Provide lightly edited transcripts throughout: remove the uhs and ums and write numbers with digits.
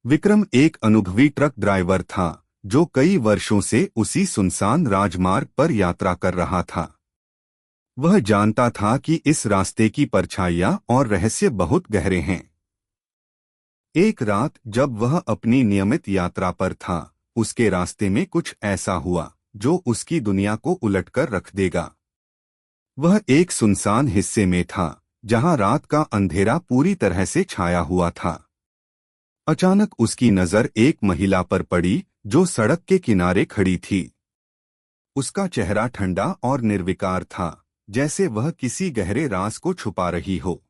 विक्रम एक अनुभवी truck driver था जो कई वर्षों से उसी सुनसान राजमार्ग पर यात्रा कर रहा था। वह जानता था कि इस रास्ते की परछाइयां और रहस्य बहुत गहरे हैं। एक रात जब वह अपनी नियमित यात्रा पर था, उसके रास्ते में कुछ ऐसा हुआ जो उसकी दुनिया को उलटकर रख देगा। वह एक सुनसान हिस्से में था जहां रात का अंधेरा पूरी तरह से छाया हुआ था। अचानक उसकी नजर एक महिला पर पड़ी जो सड़क के किनारे खड़ी थी। उसका चेहरा ठंडा और निर्विकार था, जैसे वह किसी गहरे राज को छुपा रही हो।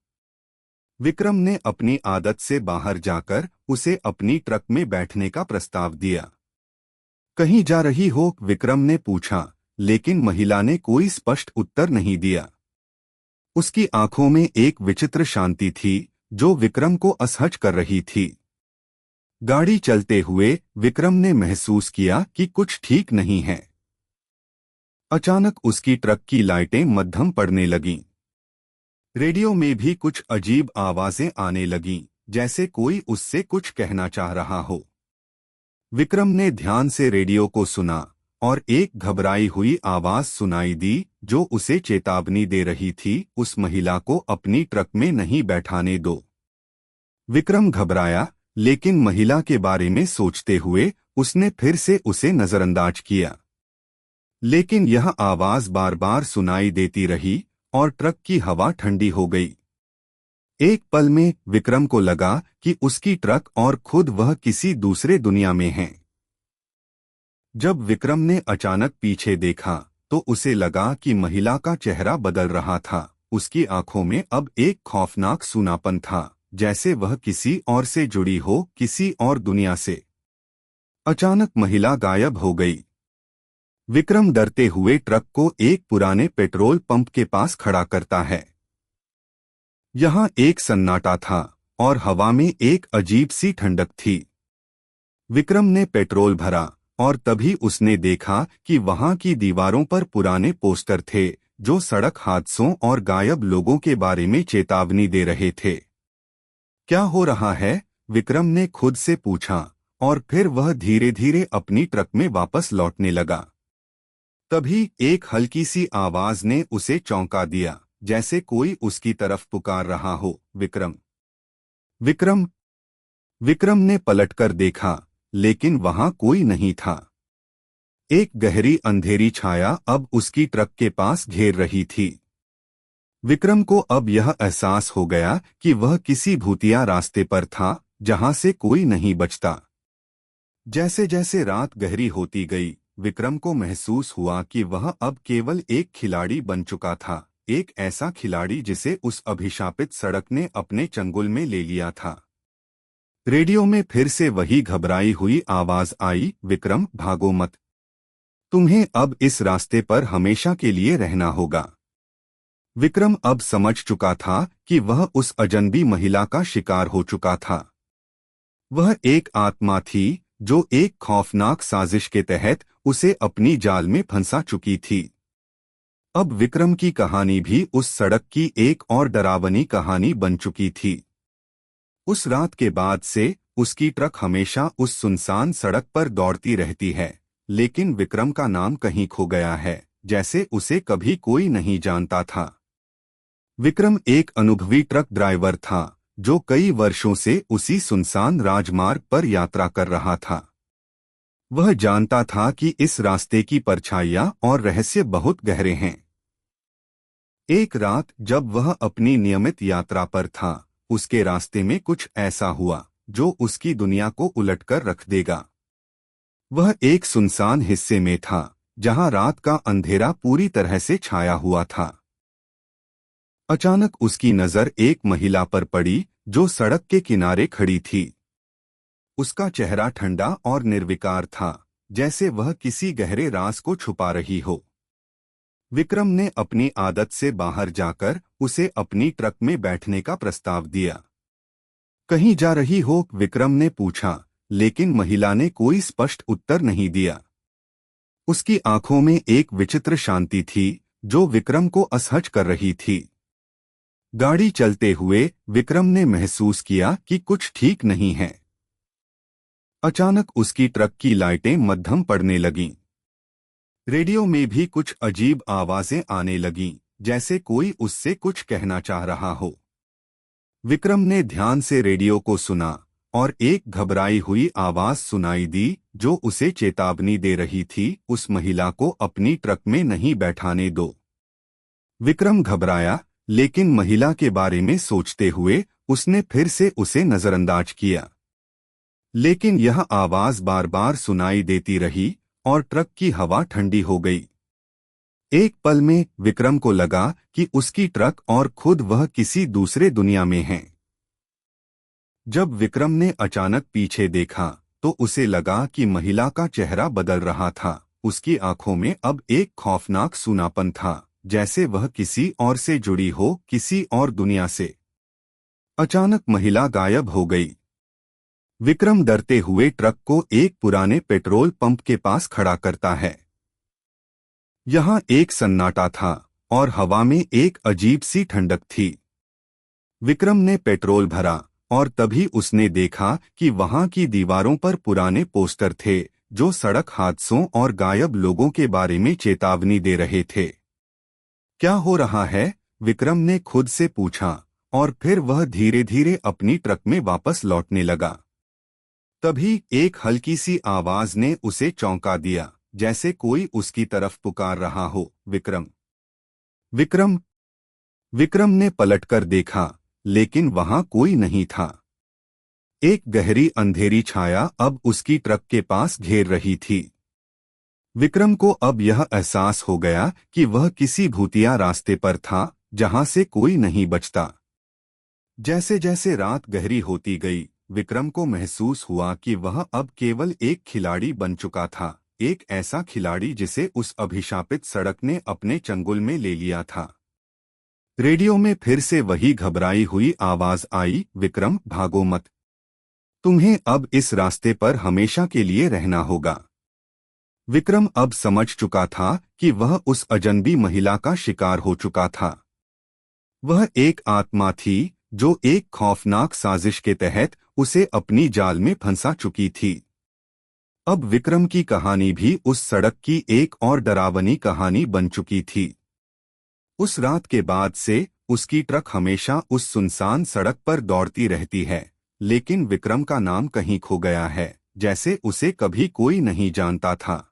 विक्रम ने अपनी आदत से बाहर जाकर उसे अपनी ट्रक में बैठने का प्रस्ताव दिया। कहीं जा रही हो? विक्रम ने पूछा, लेकिन महिला ने कोई स्पष्ट उत्तर नहीं दिया। उसकी आंखों में एक विचित्र शांति थी जो विक्रम को असहज कर रही थी। गाड़ी चलते हुए विक्रम ने महसूस किया कि कुछ ठीक नहीं है। अचानक उसकी ट्रक की लाइटें मद्धम पड़ने लगीं। रेडियो में भी कुछ अजीब आवाजें आने लगीं, जैसे कोई उससे कुछ कहना चाह रहा हो। विक्रम ने ध्यान से रेडियो को सुना और एक घबराई हुई आवाज सुनाई दी जो उसे चेतावनी दे रही थी, उस महिला को अपनी ट्रक में नहीं बैठाने दो। विक्रम घबराया, लेकिन महिला के बारे में सोचते हुए उसने फिर से उसे नजरअंदाज किया। लेकिन यह आवाज बार बार सुनाई देती रही और ट्रक की हवा ठंडी हो गई। एक पल में विक्रम को लगा कि उसकी ट्रक और खुद वह किसी दूसरे दुनिया में हैं। जब विक्रम ने अचानक पीछे देखा तो उसे लगा कि महिला का चेहरा बदल रहा था। उसकी आंखों में अब एक खौफनाक सूनापन था, जैसे वह किसी और से जुड़ी हो, किसी और दुनिया से। अचानक महिला गायब हो गई। विक्रम डरते हुए ट्रक को एक पुराने पेट्रोल पंप के पास खड़ा करता है। यहाँ एक सन्नाटा था और हवा में एक अजीब सी ठंडक थी। विक्रम ने पेट्रोल भरा और तभी उसने देखा कि वहां की दीवारों पर पुराने पोस्टर थे जो सड़क हादसों और गायब लोगों के बारे में चेतावनी दे रहे थे। क्या हो रहा है? विक्रम ने खुद से पूछा और फिर वह धीरे धीरे अपनी ट्रक में वापस लौटने लगा। तभी एक हल्की सी आवाज ने उसे चौंका दिया, जैसे कोई उसकी तरफ पुकार रहा हो, विक्रम, विक्रम। विक्रम ने पलटकर देखा, लेकिन वहां कोई नहीं था। एक गहरी अंधेरी छाया अब उसकी ट्रक के पास घेर रही थी। विक्रम को अब यह एहसास हो गया कि वह किसी भूतिया रास्ते पर था जहां से कोई नहीं बचता। जैसे जैसे रात गहरी होती गई, विक्रम को महसूस हुआ कि वह अब केवल एक खिलाड़ी बन चुका था, एक ऐसा खिलाड़ी जिसे उस अभिशापित सड़क ने अपने चंगुल में ले लिया था। रेडियो में फिर से वही घबराई हुई आवाज आई, विक्रम, भागो मत। तुम्हें अब इस रास्ते पर हमेशा के लिए रहना होगा। विक्रम अब समझ चुका था कि वह उस अजनबी महिला का शिकार हो चुका था। वह एक आत्मा थी जो एक खौफनाक साजिश के तहत उसे अपनी जाल में फंसा चुकी थी। अब विक्रम की कहानी भी उस सड़क की एक और डरावनी कहानी बन चुकी थी। उस रात के बाद से उसकी ट्रक हमेशा उस सुनसान सड़क पर दौड़ती रहती है, लेकिन विक्रम का नाम कहीं खो गया है, जैसे उसे कभी कोई नहीं जानता था। विक्रम एक अनुभवी ट्रक ड्राइवर था जो कई वर्षों से उसी सुनसान राजमार्ग पर यात्रा कर रहा था। वह जानता था कि इस रास्ते की परछाइयां और रहस्य बहुत गहरे हैं। एक रात जब वह अपनी नियमित यात्रा पर था, उसके रास्ते में कुछ ऐसा हुआ जो उसकी दुनिया को उलटकर रख देगा। वह एक सुनसान हिस्से में था जहां रात का अंधेरा पूरी तरह से छाया हुआ था। अचानक उसकी नजर एक महिला पर पड़ी जो सड़क के किनारे खड़ी थी। उसका चेहरा ठंडा और निर्विकार था, जैसे वह किसी गहरे राज को छुपा रही हो। विक्रम ने अपनी आदत से बाहर जाकर उसे अपनी ट्रक में बैठने का प्रस्ताव दिया। कहीं जा रही हो? विक्रम ने पूछा, लेकिन महिला ने कोई स्पष्ट उत्तर नहीं दिया। उसकी आंखों में एक विचित्र शांति थी जो विक्रम को असहज कर रही थी। गाड़ी चलते हुए विक्रम ने महसूस किया कि कुछ ठीक नहीं है। अचानक उसकी ट्रक की लाइटें मद्धम पड़ने लगीं। रेडियो में भी कुछ अजीब आवाजें आने लगीं, जैसे कोई उससे कुछ कहना चाह रहा हो। विक्रम ने ध्यान से रेडियो को सुना और एक घबराई हुई आवाज सुनाई दी, जो उसे चेतावनी दे रही थी, उस महिला को अपनी ट्रक में नहीं बैठाने दो। विक्रम घबराया, लेकिन महिला के बारे में सोचते हुए उसने फिर से उसे नजरअंदाज किया। लेकिन यह आवाज बार बार सुनाई देती रही और ट्रक की हवा ठंडी हो गई। एक पल में विक्रम को लगा कि उसकी ट्रक और खुद वह किसी दूसरे दुनिया में हैं। जब विक्रम ने अचानक पीछे देखा तो उसे लगा कि महिला का चेहरा बदल रहा था। उसकी आंखों में अब एक खौफनाक सूनापन था, जैसे वह किसी और से जुड़ी हो, किसी और दुनिया से। अचानक महिला गायब हो गई। विक्रम डरते हुए ट्रक को एक पुराने पेट्रोल पंप के पास खड़ा करता है। यहाँ एक सन्नाटा था और हवा में एक अजीब सी ठंडक थी। विक्रम ने पेट्रोल भरा और तभी उसने देखा कि वहां की दीवारों पर पुराने पोस्टर थे, जो सड़क हादसों और गायब लोगों के बारे में चेतावनी दे रहे थे। क्या हो रहा है? विक्रम ने खुद से पूछा और फिर वह धीरे धीरे अपनी ट्रक में वापस लौटने लगा। तभी एक हल्की सी आवाज ने उसे चौंका दिया, जैसे कोई उसकी तरफ पुकार रहा हो, विक्रम, विक्रम। विक्रम ने पलटकर देखा, लेकिन वहां कोई नहीं था। एक गहरी अंधेरी छाया अब उसकी ट्रक के पास घेर रही थी। विक्रम को अब यह एहसास हो गया कि वह किसी भूतिया रास्ते पर था, जहां से कोई नहीं बचता। जैसे जैसे रात गहरी होती गई, विक्रम को महसूस हुआ कि वह अब केवल एक खिलाड़ी बन चुका था, एक ऐसा खिलाड़ी जिसे उस अभिशापित सड़क ने अपने चंगुल में ले लिया था। रेडियो में फिर से वही घबराई हुई आवाज आई, विक्रम, भागो मत। तुम्हें अब इस रास्ते पर हमेशा के लिए रहना होगा। विक्रम अब समझ चुका था कि वह उस अजनबी महिला का शिकार हो चुका था। वह एक आत्मा थी जो एक खौफनाक साजिश के तहत उसे अपनी जाल में फंसा चुकी थी। अब विक्रम की कहानी भी उस सड़क की एक और डरावनी कहानी बन चुकी थी। उस रात के बाद से उसकी ट्रक हमेशा उस सुनसान सड़क पर दौड़ती रहती है, लेकिन विक्रम का नाम कहीं खो गया है, जैसे उसे कभी कोई नहीं जानता था।